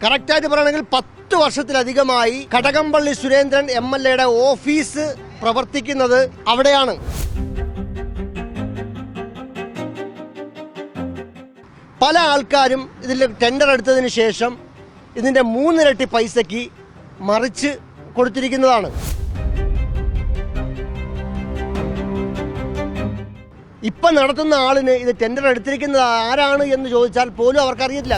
കറക്റ്റായിട്ട് പറയണമെങ്കിൽ 10 വർഷത്തിലധികമായി കടകംപള്ളി സുരേന്ദ്രൻ MLAയുടെ ഓഫീസ് പ്രവർത്തിക്കുന്നത് അവിടെയാണ്. പല ആൾക്കാരും ഇതിൽ ടെൻഡർ എടുത്തതിന് ശേഷം ഇതിൻ്റെ 3 ഇരട്ടി പൈസയ്ക്ക് മറിച്ച് കൊടുത്തിരിക്കുന്നതാണ്. ഇപ്പം നടത്തുന്ന ആളിന് ഇത് ടെൻഡർ എടുത്തിരിക്കുന്നത് ആരാണ് എന്ന് ചോദിച്ചാൽ പോലും അവർക്കറിയില്ല.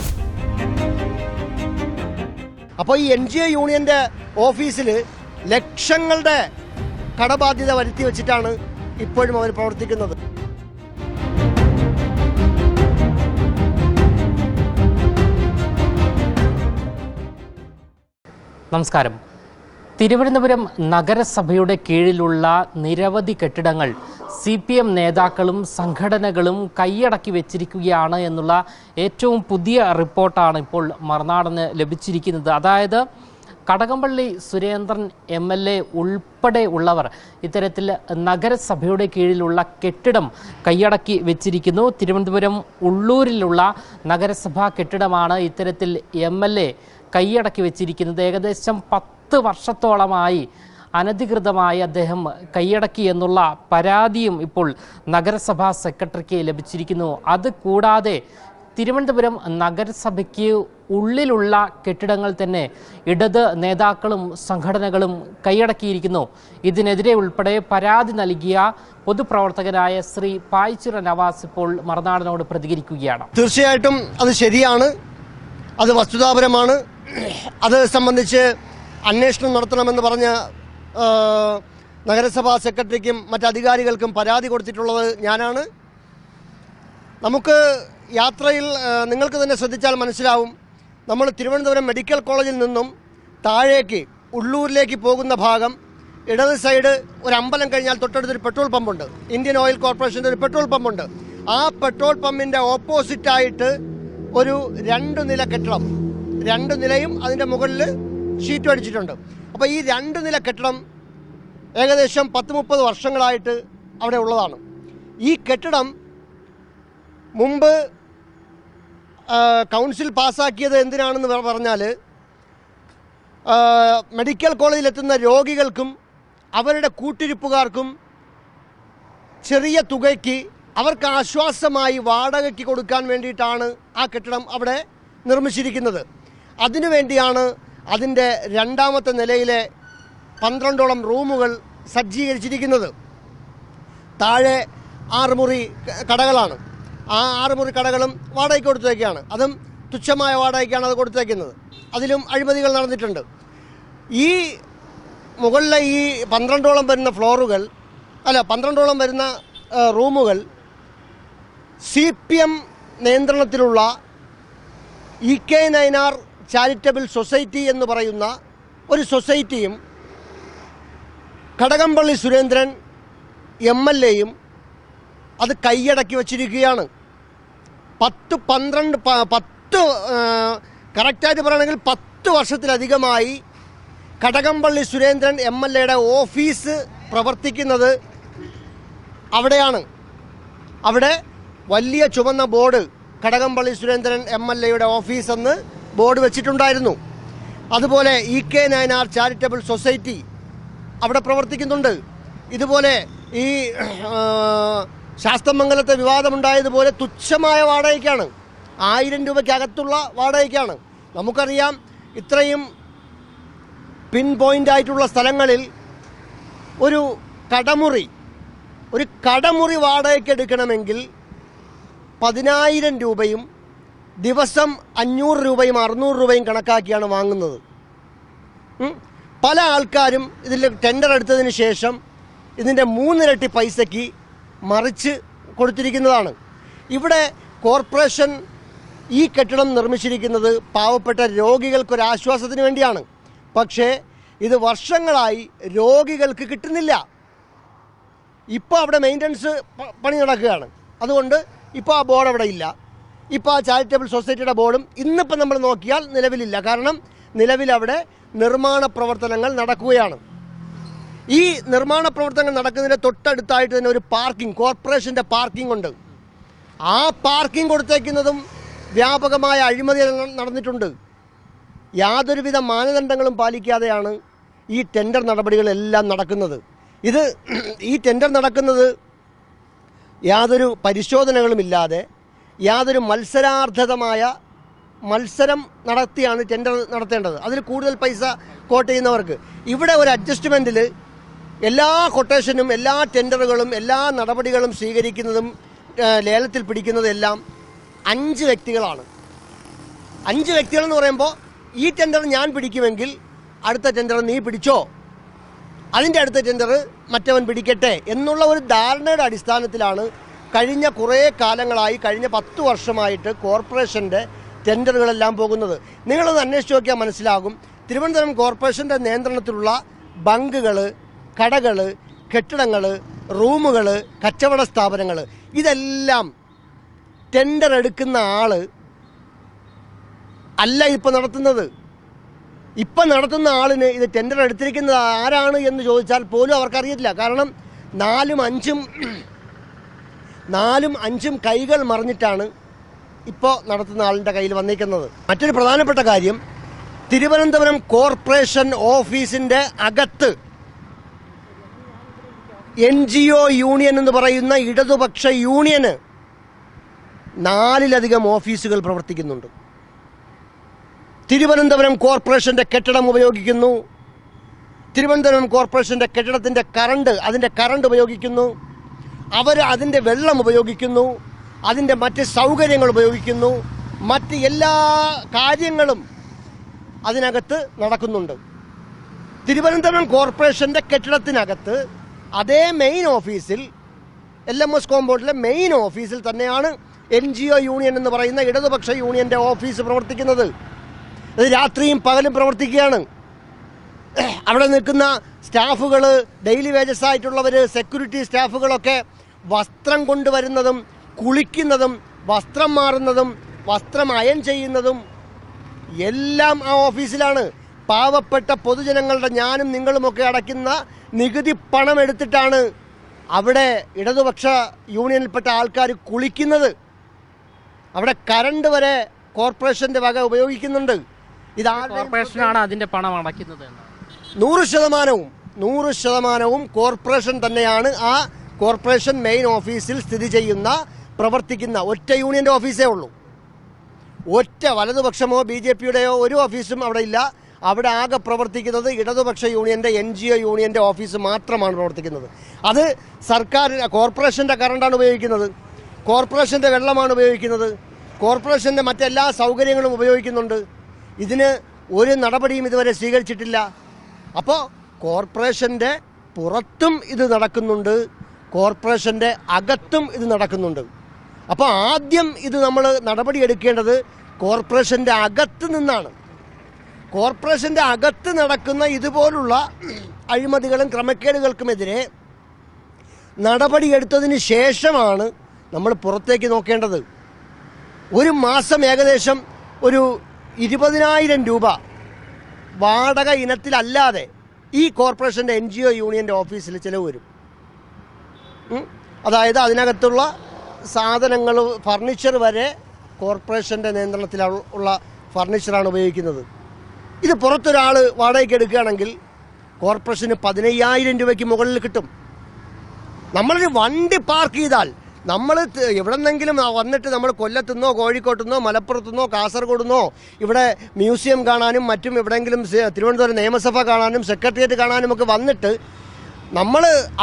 അപ്പോൾ ഈ NGO യൂണിയൻ്റെ ഓഫീസിൽ ലക്ഷങ്ങളുടെ കടബാധ്യത വരുത്തി വെച്ചിട്ടാണ് ഇപ്പോഴും അവർ പ്രവർത്തിക്കുന്നത്. നമസ്കാരം. തിരുവനന്തപുരം നഗരസഭയുടെ കീഴിലുള്ള നിരവധി കെട്ടിടങ്ങൾ CPM നേതാക്കളും സംഘടനകളും കൈയടക്കി വെച്ചിരിക്കുകയാണ് എന്നുള്ള ഏറ്റവും പുതിയ റിപ്പോർട്ടാണ് ഇപ്പോൾ മറുനാടന് ലഭിച്ചിരിക്കുന്നത്. അതായത് കടകംപള്ളി സുരേന്ദ്രൻ MLA ഉൾപ്പെടെ ഉള്ളവർ ഇത്തരത്തിൽ നഗരസഭയുടെ കീഴിലുള്ള കെട്ടിടം കൈയടക്കി വെച്ചിരിക്കുന്നു. തിരുവനന്തപുരം ഉള്ളൂരിലുള്ള നഗരസഭാ കെട്ടിടമാണ് ഇത്തരത്തിൽ MLA കൈയടക്കി വെച്ചിരിക്കുന്നത്. ഏകദേശം 10 വർഷത്തോളമായി അനധികൃതമായി അദ്ദേഹം കൈയടക്കി എന്നുള്ള പരാതിയും ഇപ്പോൾ നഗരസഭാ സെക്രട്ടറിക്ക് ലഭിച്ചിരിക്കുന്നു. അതുകൂടാതെ തിരുവനന്തപുരം നഗരസഭയ്ക്ക് ഉള്ളിലുള്ള കെട്ടിടങ്ങൾ തന്നെ ഇടത് നേതാക്കളും സംഘടനകളും കൈയടക്കിയിരിക്കുന്നു. ഇതിനെതിരെ ഉൾപ്പെടെ പരാതി നൽകിയ പൊതുപ്രവർത്തകനായ ശ്രീ പായിച്ചിറ നവാസ് ഇപ്പോൾ മറുനാടനോട് പ്രതികരിക്കുകയാണ്. തീർച്ചയായിട്ടും അത് ശരിയാണ്, അത് വസ്തുതാപരമാണ്. അത് സംബന്ധിച്ച് അന്വേഷണം നടത്തണമെന്ന് പറഞ്ഞ നഗരസഭാ സെക്രട്ടറിക്കും മറ്റധികാരികൾക്കും പരാതി കൊടുത്തിട്ടുള്ളത് ഞാനാണ്. നമുക്ക് യാത്രയിൽ നിങ്ങൾക്ക് തന്നെ ശ്രദ്ധിച്ചാൽ മനസ്സിലാവും, നമ്മൾ തിരുവനന്തപുരം മെഡിക്കൽ കോളേജിൽ നിന്നും താഴേക്ക് ഉള്ളൂരിലേക്ക് പോകുന്ന ഭാഗം ഇടത് സൈഡ് ഒരു അമ്പലം കഴിഞ്ഞാൽ തൊട്ടടുത്തൊരു പെട്രോൾ പമ്പുണ്ട്, ഇന്ത്യൻ ഓയിൽ കോർപ്പറേഷൻ്റെ ഒരു പെട്രോൾ പമ്പുണ്ട്. ആ പെട്രോൾ പമ്പിൻ്റെ ഓപ്പോസിറ്റായിട്ട് ഒരു 2 നില കെട്ടിടം, 2 നിലയും അതിൻ്റെ മുകളിൽ ഷീറ്റും അടിച്ചിട്ടുണ്ട്. അപ്പോൾ ഈ 2 നില കെട്ടിടം ഏകദേശം 10-30 വർഷങ്ങളായിട്ട് അവിടെ ഉള്ളതാണ്. ഈ കെട്ടിടം മുമ്പ് കൗൺസിൽ പാസ്സാക്കിയത് എന്തിനാണെന്ന് പറഞ്ഞാൽ മെഡിക്കൽ കോളേജിലെത്തുന്ന രോഗികൾക്കും അവരുടെ കൂട്ടിരിപ്പുകാർക്കും ചെറിയ തുകയ്ക്ക് അവർക്ക് ആശ്വാസമായി വാടകയ്ക്ക് കൊടുക്കാൻ വേണ്ടിയിട്ടാണ് ആ കെട്ടിടം അവിടെ നിർമ്മിച്ചിരിക്കുന്നത്. അതിനുവേണ്ടിയാണ് അതിൻ്റെ 2ാമത്തെ നിലയിലെ 12ഓളം റൂമുകൾ സജ്ജീകരിച്ചിരിക്കുന്നത്. താഴെ 6 മുറി കടകളാണ്. ആ 6 മുറി കടകളും വാടകയ്ക്ക് കൊടുത്തേക്കാണ്. അതും തുച്ഛമായ വാടകയ്ക്കാണ് അത് കൊടുത്തേക്കുന്നത്. അതിലും അഴിമതികൾ നടന്നിട്ടുണ്ട്. ഈ മുകളിലെ ഈ 12ഓളം വരുന്ന ഫ്ലോറുകൾ 12ഓളം വരുന്ന റൂമുകൾ CPM നിയന്ത്രണത്തിലുള്ള EK നയനാർ ചാരിറ്റബിൾ സൊസൈറ്റി എന്ന് പറയുന്ന ഒരു സൊസൈറ്റിയും കടകംപള്ളി സുരേന്ദ്രൻ MLAയും അത് കൈയടക്കി വച്ചിരിക്കുകയാണ്. 10 കറക്റ്റായിട്ട് പറയണമെങ്കിൽ 10 വർഷത്തിലധികമായി കടകംപള്ളി സുരേന്ദ്രൻ MLAയുടെ ഓഫീസ് പ്രവർത്തിക്കുന്നത് അവിടെയാണ്. അവിടെ വലിയ ചുവന്ന ബോർഡ് കടകംപള്ളി സുരേന്ദ്രൻ MLAയുടെ ഓഫീസ് എന്ന് ബോർഡ് വെച്ചിട്ടുണ്ടായിരുന്നു. അതുപോലെ EK നയനാർ ചാരിറ്റബിൾ സൊസൈറ്റി അവിടെ പ്രവർത്തിക്കുന്നുണ്ട്. ഇതുപോലെ ഈ ശാസ്തമംഗലത്തെ വിവാദമുണ്ടായതുപോലെ തുച്ഛമായ വാടകയ്ക്കാണ്, 1000 രൂപയ്ക്കകത്തുള്ള വാടകയ്ക്കാണ്. നമുക്കറിയാം, ഇത്രയും പിൻ പോയിൻ്റ് ആയിട്ടുള്ള സ്ഥലങ്ങളിൽ ഒരു കടമുറി വാടകയ്ക്ക് എടുക്കണമെങ്കിൽ 10,000 രൂപയും ദിവസം 500 രൂപയും 600 രൂപയും കണക്കാക്കിയാണ് വാങ്ങുന്നത്. പല ആൾക്കാരും ഇതിൽ ടെൻഡർ എടുത്തതിന് ശേഷം ഇതിൻ്റെ 3 ഇരട്ടി പൈസയ്ക്ക് മറിച്ച് കൊടുത്തിരിക്കുന്നതാണ്. ഇവിടെ കോർപ്പറേഷൻ ഈ കെട്ടിടം നിർമ്മിച്ചിരിക്കുന്നത് പാവപ്പെട്ട രോഗികൾക്കൊരാശ്വാസത്തിന് വേണ്ടിയാണ്. പക്ഷേ ഇത് വർഷങ്ങളായി രോഗികൾക്ക് കിട്ടുന്നില്ല. ഇപ്പോൾ അവിടെ മെയിൻ്റനൻസ് പണി നടക്കുകയാണ്. അതുകൊണ്ട് ഇപ്പോൾ ആ ബോർഡ് അവിടെ ഇല്ല. ഇപ്പോൾ ആ ചാരിറ്റബിൾ സൊസൈറ്റിയുടെ ബോർഡും ഇന്നിപ്പോൾ നമ്മൾ നോക്കിയാൽ നിലവിലില്ല. കാരണം നിലവിലവിടെ നിർമ്മാണ പ്രവർത്തനങ്ങൾ നടക്കുകയാണ്. ഈ നിർമ്മാണ പ്രവർത്തനങ്ങൾ നടക്കുന്നതിന് തൊട്ടടുത്തായിട്ട് തന്നെ ഒരു പാർക്കിംഗ്, കോർപ്പറേഷൻ്റെ പാർക്കിംഗ് ഉണ്ട്. ആ പാർക്കിംഗ് കൊടുത്തേക്കുന്നതും വ്യാപകമായ അഴിമതി നടന്നിട്ടുണ്ട്. യാതൊരുവിധ മാനദണ്ഡങ്ങളും പാലിക്കാതെയാണ് ഈ ടെൻഡർ നടപടികളെല്ലാം നടക്കുന്നത്. ഈ ടെൻഡർ നടക്കുന്നത് യാതൊരു പരിശോധനകളുമില്ലാതെ, യാതൊരു മത്സരാർത്ഥമായ മത്സരം നടത്തിയാണ് ടെൻഡർ നടത്തേണ്ടത്. അതിൽ കൂടുതൽ പൈസ കോട്ട് ചെയ്യുന്നവർക്ക്. ഇവിടെ ഒരു അഡ്ജസ്റ്റ്മെൻറ്റിൽ എല്ലാ കൊട്ടേഷനും, എല്ലാ ടെൻഡറുകളും, എല്ലാ നടപടികളും സ്വീകരിക്കുന്നതും ലേലത്തിൽ പിടിക്കുന്നതും എല്ലാം 5 വ്യക്തികളാണ്. 5 വ്യക്തികളെന്ന് പറയുമ്പോൾ ഈ ടെൻഡർ ഞാൻ പിടിക്കുമെങ്കിൽ അടുത്ത ടെൻഡർ നീ പിടിച്ചോ, അതിൻ്റെ അടുത്ത ടെൻഡർ മറ്റവൻ പിടിക്കട്ടെ എന്നുള്ള ഒരു ധാരണയുടെ അടിസ്ഥാനത്തിലാണ് കഴിഞ്ഞ കുറേ കാലങ്ങളായി, കഴിഞ്ഞ 10 വർഷമായിട്ട് കോർപ്പറേഷൻ്റെ ടെൻഡറുകളെല്ലാം പോകുന്നത്. നിങ്ങളൊന്ന് അന്വേഷിച്ച് നോക്കിയാൽ മനസ്സിലാകും. തിരുവനന്തപുരം കോർപ്പറേഷൻ്റെ നിയന്ത്രണത്തിലുള്ള ബങ്കുകൾ, കടകൾ, കെട്ടിടങ്ങൾ, റൂമുകൾ, കച്ചവട സ്ഥാപനങ്ങൾ, ഇതെല്ലാം ടെൻഡർ എടുക്കുന്ന ആൾ അല്ല ഇപ്പോൾ നടത്തുന്നത്. ഇപ്പം നടത്തുന്ന ആളിന് ഇത് ടെൻഡർ എടുത്തിരിക്കുന്നത് ആരാണ് എന്ന് ചോദിച്ചാൽ പോലും അവർക്കറിയില്ല. കാരണം 4ഉം 5ഉം കൈകൾ മറിഞ്ഞിട്ടാണ് ഇപ്പോൾ നടത്തുന്ന ആളിൻ്റെ കയ്യിൽ വന്നിരിക്കുന്നത്. മറ്റൊരു പ്രധാനപ്പെട്ട കാര്യം, തിരുവനന്തപുരം കോർപ്പറേഷൻ ഓഫീസിൻ്റെ അകത്ത് NGO യൂണിയൻ എന്ന് പറയുന്ന ഇടതുപക്ഷ യൂണിയന് 4ലധികം ഓഫീസുകൾ പ്രവർത്തിക്കുന്നുണ്ട്. തിരുവനന്തപുരം കോർപ്പറേഷൻ്റെ കെട്ടിടം ഉപയോഗിക്കുന്നു, തിരുവനന്തപുരം കോർപ്പറേഷൻ്റെ കെട്ടിടത്തിൻ്റെ അതിൻ്റെ കറണ്ട് ഉപയോഗിക്കുന്നു, അവർ അതിൻ്റെ വെള്ളം ഉപയോഗിക്കുന്നു, അതിൻ്റെ മറ്റ് സൗകര്യങ്ങൾ ഉപയോഗിക്കുന്നു, മറ്റ് എല്ലാ കാര്യങ്ങളും അതിനകത്ത് നടക്കുന്നുണ്ട്. തിരുവനന്തപുരം കോർപ്പറേഷൻ്റെ കെട്ടിടത്തിനകത്ത് അതേ മെയിൻ ഓഫീസിൽ, LMS കോമ്പൗണ്ടിലെ മെയിൻ ഓഫീസിൽ തന്നെയാണ് NGO യൂണിയൻ എന്ന് പറയുന്ന ഇടതുപക്ഷ യൂണിയൻ്റെ ഓഫീസ് പ്രവർത്തിക്കുന്നത്. അത് രാത്രിയും പകലും പ്രവർത്തിക്കുകയാണ്. അവിടെ നിൽക്കുന്ന സ്റ്റാഫുകൾ, ഡെയിലി വേജസ് ആയിട്ടുള്ളവർ, സെക്യൂരിറ്റി സ്റ്റാഫുകളൊക്കെ വസ്ത്രം കൊണ്ടുവരുന്നതും കുളിക്കുന്നതും വസ്ത്രം മാറുന്നതും വസ്ത്രം അയൺ ചെയ്യുന്നതും എല്ലാം ആ ഓഫീസിലാണ്. പാവപ്പെട്ട പൊതുജനങ്ങളുടെ, ഞാനും നിങ്ങളുമൊക്കെ അടയ്ക്കുന്ന നികുതി പണം എടുത്തിട്ടാണ് അവിടെ ഇടതുപക്ഷ യൂണിയനിൽപ്പെട്ട ആൾക്കാർ കുളിക്കുന്നത്. അവിടെ കറണ്ട് വരെ കോർപ്പറേഷൻ്റെ വക ഉപയോഗിക്കുന്നുണ്ട്. കോർപ്പറേഷനാണ് അതിൻ്റെ പണം അടയ്ക്കുന്നത്. 100% കോർപ്പറേഷൻ തന്നെയാണ് ആ കോർപ്പറേഷൻ മെയിൻ ഓഫീസിൽ സ്ഥിതി ചെയ്യുന്ന, പ്രവർത്തിക്കുന്ന. ഒറ്റ യൂണിയൻ്റെ ഓഫീസേ ഉള്ളൂ. ഒറ്റ വലതുപക്ഷമോ BJPയുടെയോ ഒരു ഓഫീസും അവിടെ ഇല്ല. അവിടെ ആകെ പ്രവർത്തിക്കുന്നത് ഇടതുപക്ഷ യൂണിയൻ്റെ NGO യൂണിയൻ്റെ ഓഫീസ് മാത്രമാണ് പ്രവർത്തിക്കുന്നത്. അത് കോർപ്പറേഷൻ്റെ കറണ്ടാണ് ഉപയോഗിക്കുന്നത്, കോർപ്പറേഷൻ്റെ വെള്ളമാണ് ഉപയോഗിക്കുന്നത്, കോർപ്പറേഷൻ്റെ മറ്റെല്ലാ സൗകര്യങ്ങളും ഉപയോഗിക്കുന്നുണ്ട്. ഇതിന് ഒരു നടപടിയും ഇതുവരെ സ്വീകരിച്ചിട്ടില്ല. അപ്പോൾ കോർപ്പറേഷൻ്റെ പുറത്തും ഇത് നടക്കുന്നുണ്ട്, കോർപ്പറേഷൻ്റെ അകത്തും ഇത് നടക്കുന്നുണ്ട്. അപ്പോൾ ആദ്യം ഇത് നമ്മൾ നടപടിയെടുക്കേണ്ടത് കോർപ്പറേഷൻ്റെ അകത്ത് നിന്നാണ്. കോർപ്പറേഷൻ്റെ അകത്ത് നടക്കുന്ന ഇതുപോലുള്ള അഴിമതികളും ക്രമക്കേടുകൾക്കുമെതിരെ നടപടിയെടുത്തതിന് ശേഷമാണ് നമ്മൾ പുറത്തേക്ക് നോക്കേണ്ടത്. ഒരു മാസം ഏകദേശം ഒരു 20,000 രൂപ വാടക ഇനത്തിലല്ലാതെ ഈ കോർപ്പറേഷൻ്റെ NGO യൂണിയൻ്റെ ഓഫീസിൽ ചിലവ് വരും. അതായത് അതിനകത്തുള്ള സാധനങ്ങൾ, ഫർണിച്ചർ വരെ കോർപ്പറേഷൻ്റെ നിയന്ത്രണത്തിലുള്ള ഫർണിച്ചറാണ് ഉപയോഗിക്കുന്നത്. ഇത് പുറത്തൊരാൾ വാടകയ്ക്ക് എടുക്കുകയാണെങ്കിൽ കോർപ്പറേഷന് 15,000 രൂപയ്ക്ക് മുകളിൽ കിട്ടും. നമ്മളൊരു വണ്ടി പാർക്ക് ചെയ്താൽ, നമ്മൾ എവിടെന്നെങ്കിലും വന്നിട്ട് നമ്മൾ കൊല്ലത്തുനിന്നോ കോഴിക്കോട്ടുനിന്നോ മലപ്പുറത്തുനിന്നോ കാസർഗോഡുനിന്നോ ഇവിടെ മ്യൂസിയം കാണാനും മറ്റും, എവിടെയെങ്കിലും തിരുവനന്തപുരം നിയമസഭ കാണാനും സെക്രട്ടേറിയറ്റ് കാണാനും ഒക്കെ വന്നിട്ട്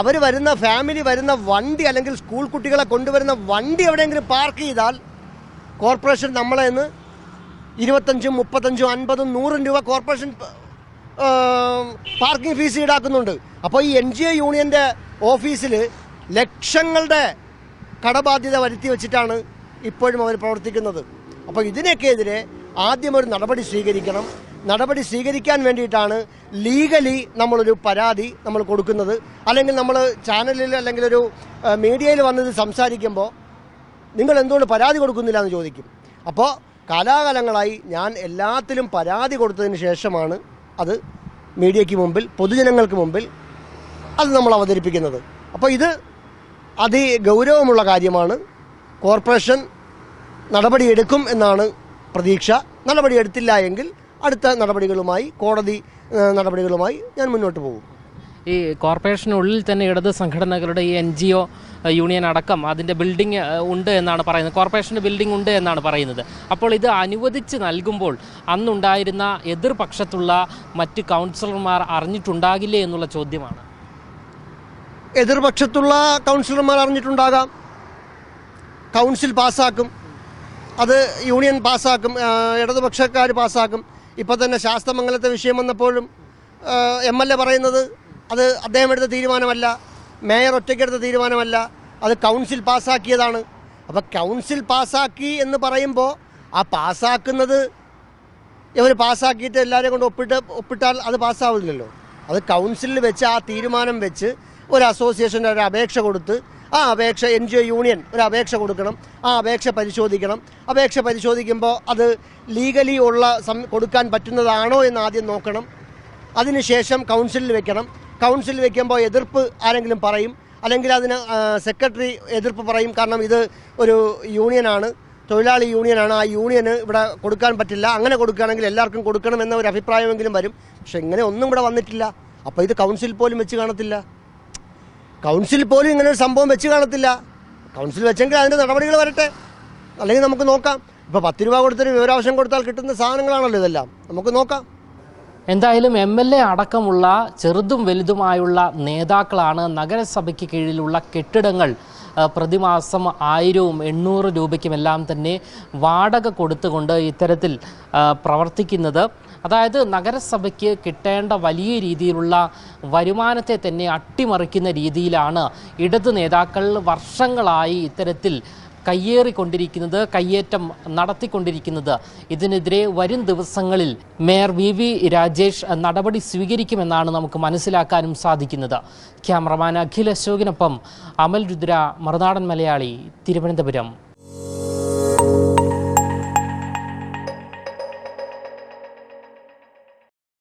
അവർ വരുന്ന ഫാമിലി വരുന്ന വണ്ടി, അല്ലെങ്കിൽ സ്കൂൾ കുട്ടികളെ കൊണ്ടുവരുന്ന വണ്ടി എവിടെയെങ്കിലും പാർക്ക് ചെയ്താൽ കോർപ്പറേഷൻ നമ്മളെ നിന്ന് 25, 35, 50, 100 രൂപ കോർപ്പറേഷൻ പാർക്കിംഗ് ഫീസ് ഈടാക്കുന്നുണ്ട്. അപ്പോൾ ഈ NGO യൂണിയൻ്റെ ഓഫീസിൽ ലക്ഷങ്ങളുടെ കടബാധ്യത വരുത്തി വെച്ചിട്ടാണ് ഇപ്പോഴും അവർ പ്രവർത്തിക്കുന്നത്. അപ്പോൾ ഇതിനൊക്കെതിരെ ആദ്യം ഒരു നടപടി സ്വീകരിക്കണം. നടപടി സ്വീകരിക്കാൻ വേണ്ടിയിട്ടാണ് ലീഗലി നമ്മളൊരു പരാതി നമ്മൾ കൊടുക്കുന്നത്. അല്ലെങ്കിൽ നമ്മൾ ചാനലിൽ അല്ലെങ്കിൽ ഒരു മീഡിയയിൽ വന്നത് സംസാരിക്കുമ്പോൾ നിങ്ങൾ എന്തുകൊണ്ട് പരാതി കൊടുക്കുന്നില്ല എന്ന് ചോദിക്കും. അപ്പോൾ കാലാകാലങ്ങളായി ഞാൻ എല്ലാത്തിലും പരാതി കൊടുത്തതിന് ശേഷമാണ് അത് മീഡിയയ്ക്ക് മുമ്പിൽ, പൊതുജനങ്ങൾക്ക് മുമ്പിൽ അത് നമ്മൾ അവതരിപ്പിക്കുന്നത്. അപ്പോൾ ഇത് അതിഗൗരവമുള്ള കാര്യമാണ്. കോർപ്പറേഷൻ നടപടിയെടുക്കും എന്നാണ് പ്രതീക്ഷ. നടപടിയെടുത്തില്ല എങ്കിൽ അടുത്ത നടപടികളുമായി കോടതി നടപടികളുമായി ഞാൻ മുന്നോട്ട് പോകും. ഈ കോർപ്പറേഷനുള്ളിൽ തന്നെ ഇടത് സംഘടനകളുടെ ഈ NGO യൂണിയൻ അടക്കം അതിൻ്റെ ബിൽഡിംഗ് ഉണ്ട് എന്നാണ് പറയുന്നത്, കോർപ്പറേഷൻ്റെ ബിൽഡിംഗ് ഉണ്ട് എന്നാണ് പറയുന്നത്. അപ്പോൾ ഇത് അനുവദിച്ച് നൽകുമ്പോൾ അന്നുണ്ടായിരുന്ന എതിർപക്ഷത്തുള്ള മറ്റ് കൗൺസിലർമാർ അറിഞ്ഞിട്ടുണ്ടാകില്ലേ എന്നുള്ള ചോദ്യമാണ്. എതിർപക്ഷത്തുള്ള കൗൺസിലർമാർ അറിഞ്ഞിട്ടുണ്ടാകാം. കൗൺസിൽ പാസ്സാക്കും, അത് യൂണിയൻ പാസ്സാക്കും, ഇടതുപക്ഷക്കാർ പാസ്സാക്കും. ഇപ്പോൾ തന്നെ ശാസ്തമംഗലത്തെ വിഷയം വന്നപ്പോഴും MLA പറയുന്നത് അത് അദ്ദേഹം എടുത്ത തീരുമാനമല്ല, മേയർ ഒറ്റയ്ക്കെടുത്ത തീരുമാനമല്ല, അത് കൗൺസിൽ പാസ്സാക്കിയതാണ്. അപ്പോൾ കൗൺസിൽ പാസ്സാക്കി എന്ന് പറയുമ്പോൾ ആ പാസ്സാക്കുന്നത് ഇവർ പാസ്സാക്കിയിട്ട് എല്ലാവരെയും കൊണ്ട് ഒപ്പിട്ടാൽ അത് പാസ്സാവില്ലല്ലോ. അത് കൗൺസിലിൽ വെച്ച് ആ തീരുമാനം വെച്ച് ഒരു അസോസിയേഷൻ്റെ ഒരു അപേക്ഷ കൊടുത്ത് ആ അപേക്ഷ NGO യൂണിയൻ ഒരു അപേക്ഷ കൊടുക്കണം, ആ അപേക്ഷ പരിശോധിക്കണം. അപേക്ഷ പരിശോധിക്കുമ്പോൾ അത് ലീഗലി കൊടുക്കാൻ പറ്റുന്നതാണോ എന്ന് ആദ്യം നോക്കണം. അതിനുശേഷം കൗൺസിലിൽ വെക്കണം. കൗൺസിലിൽ വെക്കുമ്പോൾ എതിർപ്പ് ആരെങ്കിലും പറയും, അല്ലെങ്കിൽ അതിന് സെക്രട്ടറി എതിർപ്പ് പറയും. കാരണം ഇത് ഒരു യൂണിയനാണ്, തൊഴിലാളി യൂണിയനാണ്, ആ യൂണിയന് ഇവിടെ കൊടുക്കാൻ പറ്റില്ല, അങ്ങനെ കൊടുക്കുകയാണെങ്കിൽ എല്ലാവർക്കും കൊടുക്കണം എന്ന ഒരു അഭിപ്രായമെങ്കിലും വരും. പക്ഷെ ഇങ്ങനെ ഒന്നും ഇവിടെ വന്നിട്ടില്ല. അപ്പോൾ ഇത് കൗൺസിൽ പോലും വെച്ച് കാണത്തില്ല. കൗൺസിൽ പോലും ഇങ്ങനെ ഒരു സംഭവം വെച്ച് കാണത്തില്ല. കൗൺസിൽ വെച്ചെങ്കിൽ അതിൻ്റെ നടപടികൾ വരട്ടെ, അല്ലെങ്കിൽ നമുക്ക് നോക്കാം. ഇപ്പോൾ 10 രൂപ കൊടുത്തൊരു വിവരാവശ്യം കൊടുത്താൽ കിട്ടുന്ന സാധനങ്ങളാണല്ലോ ഇതെല്ലാം, നമുക്ക് നോക്കാം. എന്തായാലും MLA അടക്കമുള്ള ചെറുതും വലുതുമായുള്ള നേതാക്കളാണ് നഗരസഭയ്ക്ക് കീഴിലുള്ള കെട്ടിടങ്ങൾ പ്രതിമാസം 1000ഉം 800 രൂപയ്ക്കുമെല്ലാം തന്നെ വാടക കൊടുത്തുകൊണ്ട് ഇത്തരത്തിൽ പ്രവർത്തിക്കുന്നത്. അതായത് നഗരസഭയ്ക്ക് കിട്ടേണ്ട വലിയ രീതിയിലുള്ള വരുമാനത്തെ തന്നെ അട്ടിമറിക്കുന്ന രീതിയിലാണ് ഇടത് നേതാക്കൾ വർഷങ്ങളായി ഇത്തരത്തിൽ കയ്യേറ്റം നടത്തിക്കൊണ്ടിരിക്കുന്നത്. ഇതിനെതിരെ വരും ദിവസങ്ങളിൽ മേയർ VV രാജേഷ് നടപടി സ്വീകരിക്കുമെന്നാണ് നമുക്ക് മനസ്സിലാക്കാനും സാധിക്കുന്നത്. ക്യാമറമാൻ അഖിൽ അശോകിനൊപ്പം അമൽ രുദ്ര, മറുനാടൻ മലയാളി, തിരുവനന്തപുരം.